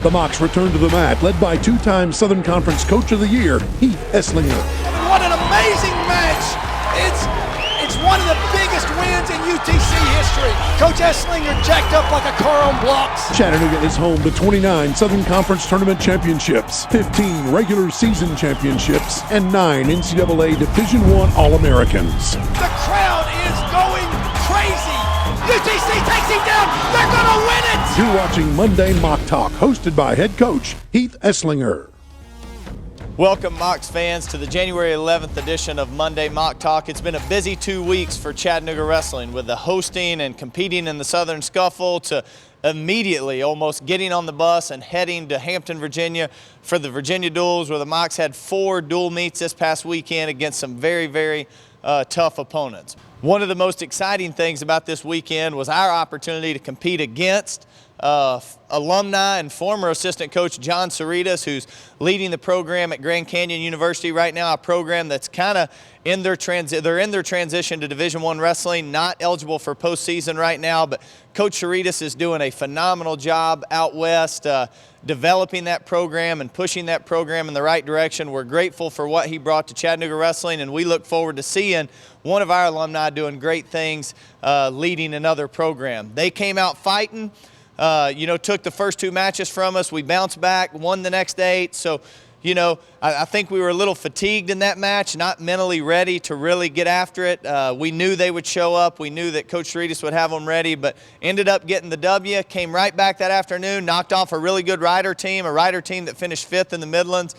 The Mocs return to the mat, led by two-time Southern Conference Coach of the Year, Heath Eslinger. What an amazing match! It's one of the biggest wins in UTC history. Coach Eslinger jacked up like a car on blocks. Chattanooga is home to 29 Southern Conference Tournament championships, 15 regular season championships, and 9 NCAA Division I All-Americans. The crowd is going crazy. UTC takes him down. They're going to win it. You're watching Monday Mock Talk, hosted by head coach Heath Eslinger. Welcome, Mocs fans, to the January 11th edition of Monday Mock Talk. It's been a busy 2 weeks for Chattanooga wrestling, with the hosting and competing in the Southern Scuffle to immediately almost getting on the bus and heading to Hampton, Virginia for the Virginia Duels, where the Mocs had 4 dual meets this past weekend against some very tough opponents. One of the most exciting things about this weekend was our opportunity to compete against alumni and former assistant coach John Cerritos, who's leading the program at Grand Canyon University right now, a program that's kind of in their transition to Division I wrestling, not eligible for postseason right now, but Coach Cerritos is doing a phenomenal job out west, developing that program and pushing that program in the right direction. We're grateful for what he brought to Chattanooga wrestling, and we look forward to seeing one of our alumni doing great things leading another program. They came out fighting. Took the first 2 matches from us. We bounced back, won the next 8. So, I think we were a little fatigued in that match, not mentally ready to really get after it. We knew they would show up. We knew that Coach Cerritos would have them ready, but ended up getting the W. Came right back that afternoon, knocked off a really good rider team that finished 5th in the Midlands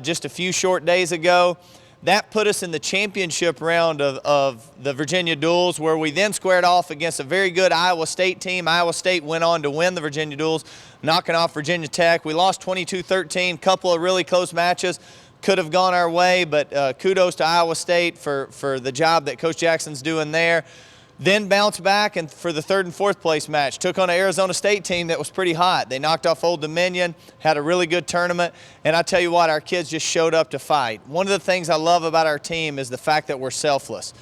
just a few short days ago. That put us in the championship round of the Virginia Duels, where we then squared off against a very good Iowa State team. Iowa State went on to win the Virginia Duels, knocking off Virginia Tech. We lost 22-13, couple of really close matches. Could have gone our way, but kudos to Iowa State for the job that Coach Jackson's doing there. Then bounced back and for the 3rd and 4th place match, took on an Arizona State team that was pretty hot. They knocked off Old Dominion, had a really good tournament, and I tell you what, our kids just showed up to fight. One of the things I love about our team is the fact that we're selfless.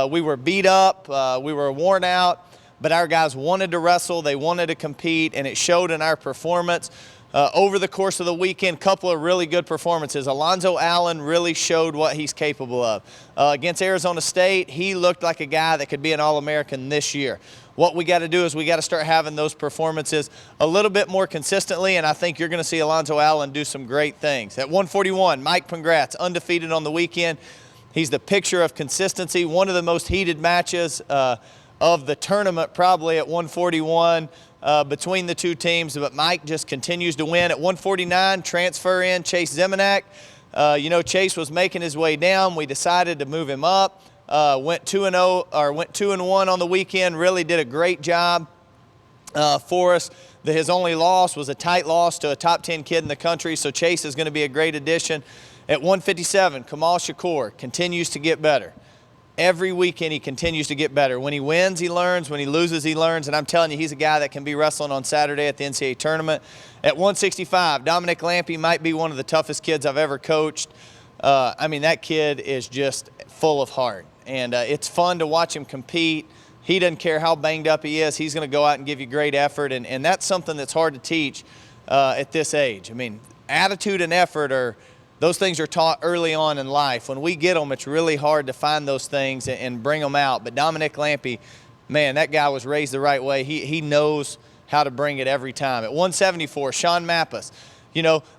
We were beat up, we were worn out, but our guys wanted to wrestle, they wanted to compete, and it showed in our performance. Over the course of the weekend, couple of really good performances. Alonzo Allen really showed what he's capable of. Against Arizona State, he looked like a guy that could be an All-American this year. What we got to do is we got to start having those performances a little bit more consistently, and I think you're going to see Alonzo Allen do some great things. At 141, Mike Pongratz, undefeated on the weekend. He's the picture of consistency, one of the most heated matches of the tournament probably at 141. Between the 2 teams, but Mike just continues to win. At 149, transfer in Chase Zemanek. Chase was making his way down. We decided to move him up. Went 2-1 on the weekend. Really did a great job for us. His only loss was a tight loss to a top 10 kid in the country, so Chase is going to be a great addition. At 157, Kamal Shakur continues to get better. Every weekend he continues to get better. When he wins, he learns. When he loses, he learns. And I'm telling you, he's a guy that can be wrestling on Saturday at the NCAA tournament. At 165, Dominic Lampy might be one of the toughest kids I've ever coached. That kid is just full of heart. And it's fun to watch him compete. He doesn't care how banged up he is. He's going to go out and give you great effort. And that's something that's hard to teach at this age. Attitude and effort those things are taught early on in life. When we get them, it's really hard to find those things and bring them out. But Dominic Lampy, man, that guy was raised the right way. He knows how to bring it every time. At 174, Sean Mappus.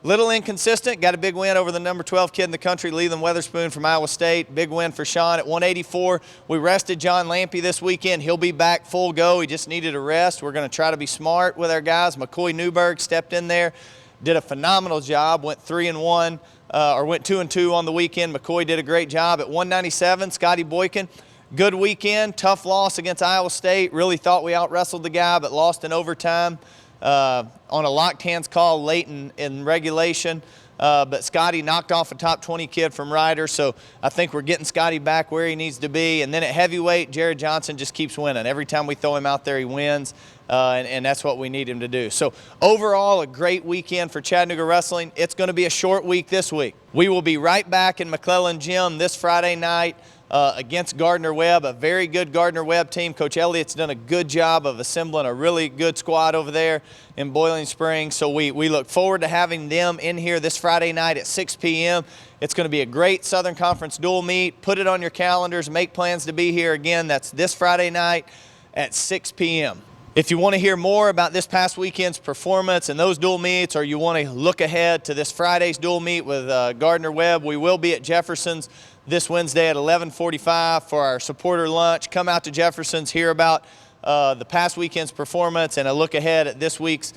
Little inconsistent, got a big win over the number 12 kid in the country, Leland Weatherspoon from Iowa State. Big win for Sean. At 184, we rested John Lampy this weekend. He'll be back full go. He just needed a rest. We're going to try to be smart with our guys. McCoy Newberg stepped in there, did a phenomenal job, went 3-1. Went 2-2 on the weekend. McCoy did a great job. At 197, Scotty Boykin, good weekend, tough loss against Iowa State. Really thought we out-wrestled the guy, but lost in overtime on a locked hands call late in regulation. But Scotty knocked off a top 20 kid from Ryder, so I think we're getting Scotty back where he needs to be. And then at heavyweight, Jared Johnson just keeps winning. Every time we throw him out there, he wins, and that's what we need him to do. So overall, a great weekend for Chattanooga wrestling. It's going to be a short week this week. We will be right back in McClellan Gym this Friday night against Gardner-Webb, a very good Gardner-Webb team. Coach Elliott's done a good job of assembling a really good squad over there in Boiling Springs. So we look forward to having them in here this Friday night at 6 p.m. It's going to be a great Southern Conference dual meet. Put it on your calendars. Make plans to be here again. That's this Friday night at 6 p.m. If you want to hear more about this past weekend's performance and those dual meets, or you want to look ahead to this Friday's dual meet with Gardner-Webb, we will be at Jefferson's this Wednesday at 11:45 for our supporter lunch. Come out to Jefferson's, hear about the past weekend's performance and a look ahead at this week's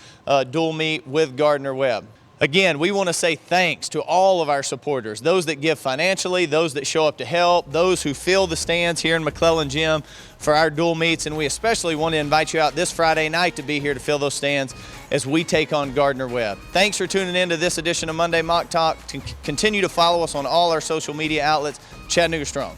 dual meet with Gardner-Webb. Again, we want to say thanks to all of our supporters, those that give financially, those that show up to help, those who fill the stands here in McClellan Gym for our dual meets, and we especially want to invite you out this Friday night to be here to fill those stands as we take on Gardner-Webb. Thanks for tuning in to this edition of Monday Mock Talk. Continue to follow us on all our social media outlets. Chattanooga Strong.